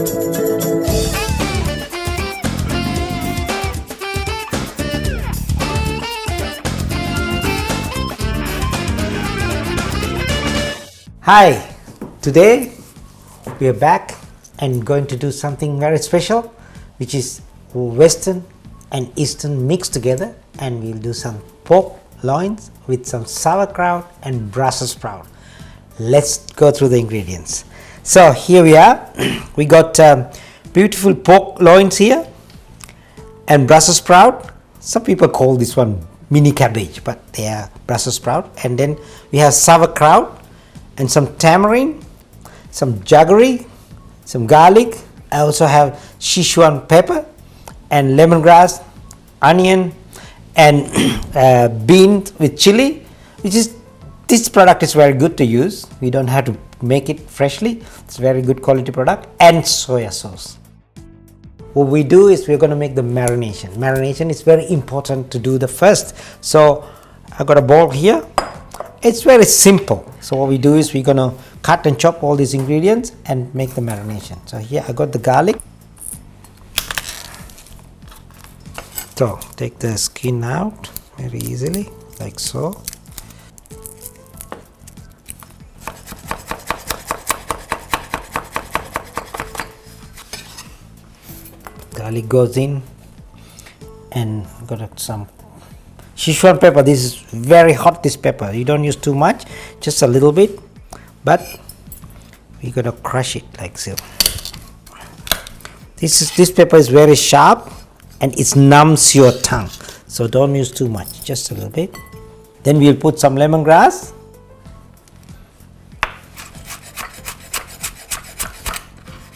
Hi, today we are back and going to do something very special, which is Western and Eastern mixed together, and we'll do some pork loins with some sauerkraut and Brussels sprout. Let's go through the ingredients. So here we are. We got beautiful pork loins here and Brussels sprout. Some people call this one mini cabbage, but they are Brussels sprout. And then we have sauerkraut and some tamarind, some jaggery, some garlic. I also have Sichuan pepper and lemongrass, onion, and beans with chili, which is, this product is very good to use. We don't have to make it freshly. It's a very good quality product. And soya sauce. What we do is we're going to make the marination. Marination is very important to do the first. So I've got a bowl here. It's very simple. So what we do is we're going to cut and chop all these ingredients and make the marination. So here I got the garlic. So take the skin out very easily, like so. Garlic goes in, and got some Sichuan pepper. This is very hot, this pepper. You don't use too much, just a little bit, but we gotta crush it like so. This pepper is very sharp and it numbs your tongue, so don't use too much, just a little bit. Then we'll put some lemongrass.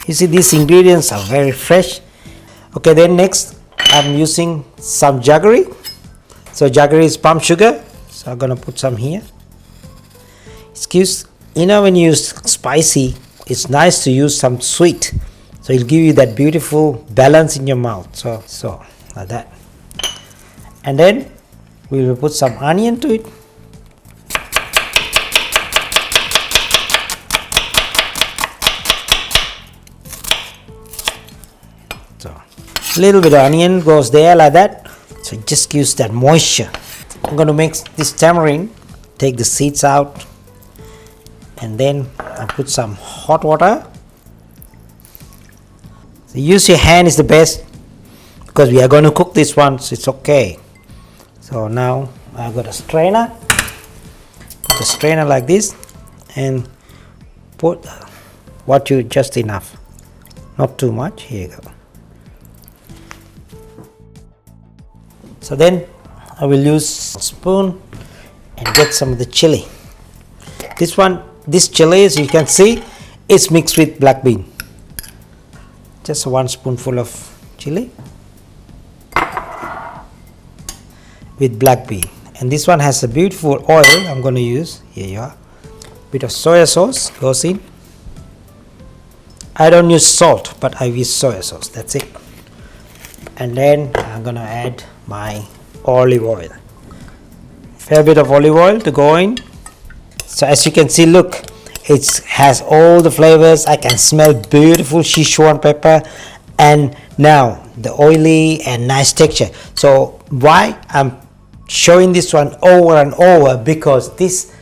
You see, these ingredients are very fresh. Okay, then next I'm using some jaggery. So jaggery is palm sugar, so I'm gonna put some here. Excuse, you know, when you use spicy, it's nice to use some sweet, so it'll give you that beautiful balance in your mouth. So like that. And then we will put some onion to it. So a little bit of onion goes there like that. So it just gives that moisture. I'm going to mix this tamarind, take the seeds out, and then I put some hot water. So use your hand is the best, because we are going to cook this one, so it's okay. So now I've got a strainer. Put the strainer like this and put what you just enough, not too much. Here you go. So then I will use a spoon and get some of the chili. This chili, as you can see, is mixed with black bean. Just 1 spoonful of chili with black bean. And this one has a beautiful oil I'm going to use. Here you are. Bit of soya sauce goes in. I don't use salt, but I use soya sauce. That's it. And then I'm going to add my olive oil. Fair bit of olive oil to go in. So as you can see, look, it has all the flavors. I can smell beautiful Sichuan pepper, and now the oily and nice texture. So why I'm showing this one over and over, because this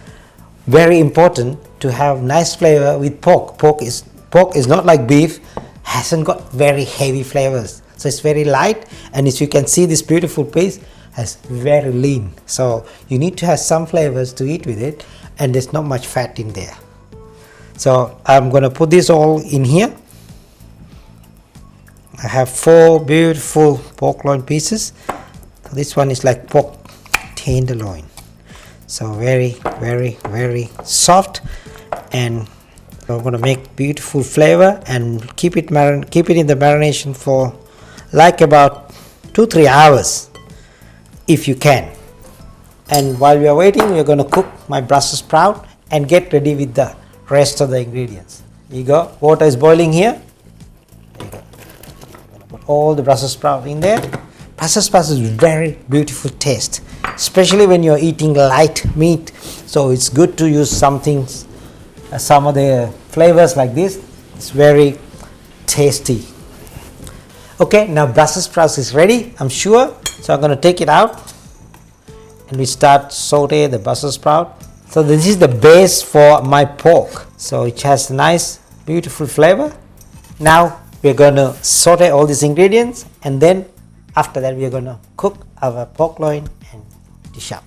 very important to have nice flavor with pork. Pork is not like beef, hasn't got very heavy flavors. So it's very light, and as you can see, this beautiful piece has very lean. So you need to have some flavors to eat with it, and there's not much fat in there. So I'm gonna put this all in here. I have 4 beautiful pork loin pieces. This one is like pork tenderloin. So very, very, very soft, and I'm gonna make beautiful flavor and keep it in the marination for like about 2-3 hours if you can. And while we are waiting, we are going to cook my Brussels sprout and get ready with the rest of the ingredients. Here you go. Water is boiling here. There you go. I'm going to put all the Brussels sprout in there. Brussels sprouts is very beautiful taste, especially when you're eating light meat. So it's good to use some of the flavors like this. It's very tasty. Okay, now Brussels sprouts is ready, I'm sure. So I'm going to take it out and we start saute the Brussels sprout. So this is the base for my pork. So it has nice, beautiful flavor. Now we're going to saute all these ingredients, and then after that we're going to cook our pork loin and dish up.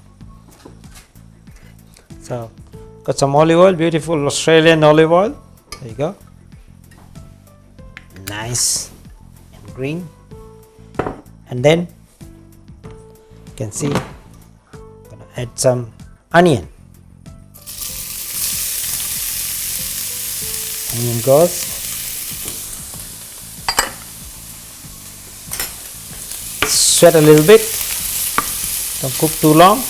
So got some olive oil, beautiful Australian olive oil. There you go. Nice and green. And then you can see I'm gonna add some onion. Onion goes. Sweat a little bit. Don't cook too long.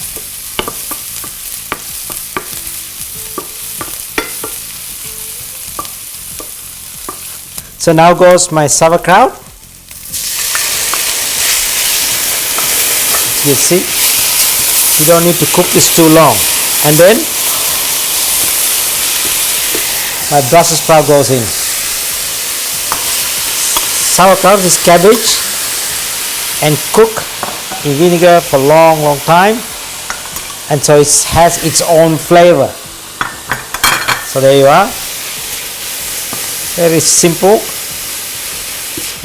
So now goes my sauerkraut. You see, you don't need to cook this too long. And then my Brussels sprout goes in. Sauerkraut is cabbage and cook in vinegar for long time, and so it has its own flavor. So there you are. Very simple,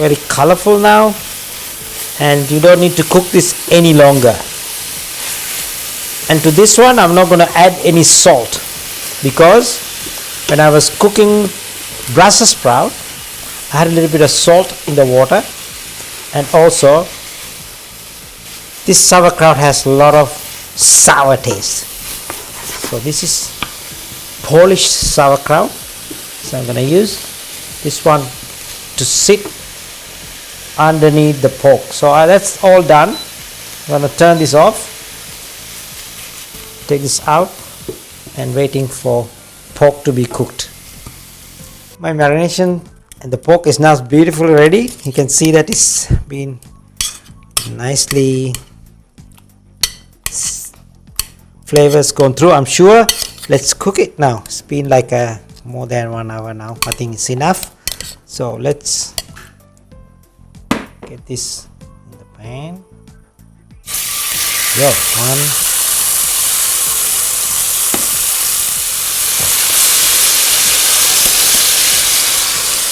very colorful now, and you don't need to cook this any longer. And to this one I'm not going to add any salt, because when I was cooking Brussels sprout I had a little bit of salt in the water, and also this sauerkraut has a lot of sour taste. So this is Polish sauerkraut, so I'm going to use this one to sit underneath the pork. So that's all done. I'm going to turn this off, take this out, and waiting for pork to be cooked. My marination and the pork is now beautifully ready. You can see that it's been nicely, flavors gone through, I'm sure. Let's cook it now. It's been like more than 1 hour now. I think it's enough. So let's get this in the pan. Go one.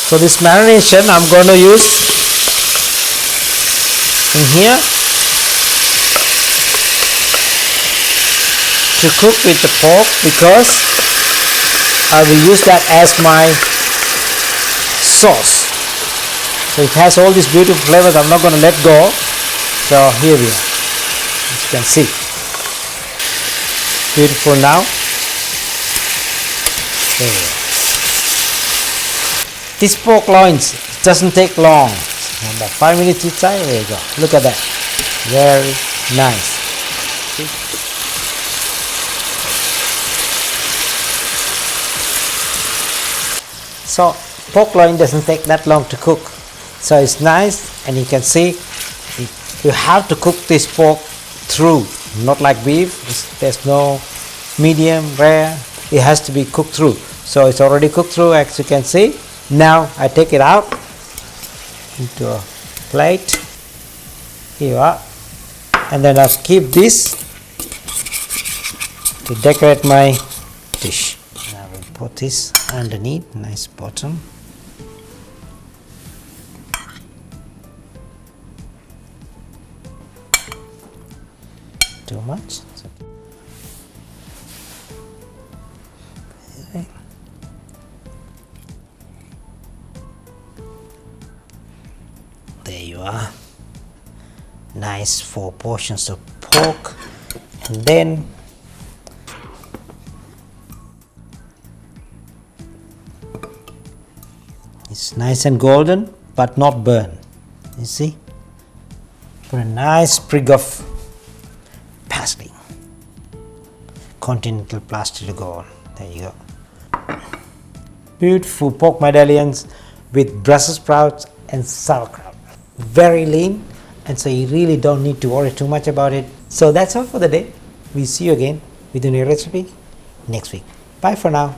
So this marination I'm going to use in here to cook with the pork, because I will use that as my sauce. So it has all these beautiful flavors. I'm not going to let go. So here we are, as you can see, beautiful now. There we are. This pork loins doesn't take long, about 5 minutes each side. There you go. Look at that, very nice. See? So pork loin doesn't take that long to cook, so it's nice. And you can see you have to cook this pork through, not like beef. There's no medium, rare. It has to be cooked through. So it's already cooked through, as you can see. Now I take it out into a plate. Here you are. And then I'll keep this to decorate my dish. I will put this underneath, nice bottom. Too much. Okay. There you are. Nice 4 portions of pork, and then it's nice and golden but not burnt. You see, put a nice sprig of parsley, continental plaster to go on. There you go. Beautiful pork medallions with Brussels sprouts and sauerkraut. Very lean, and so you really don't need to worry too much about it. So that's all for the day. We'll see you again with a new recipe next week. Bye for now.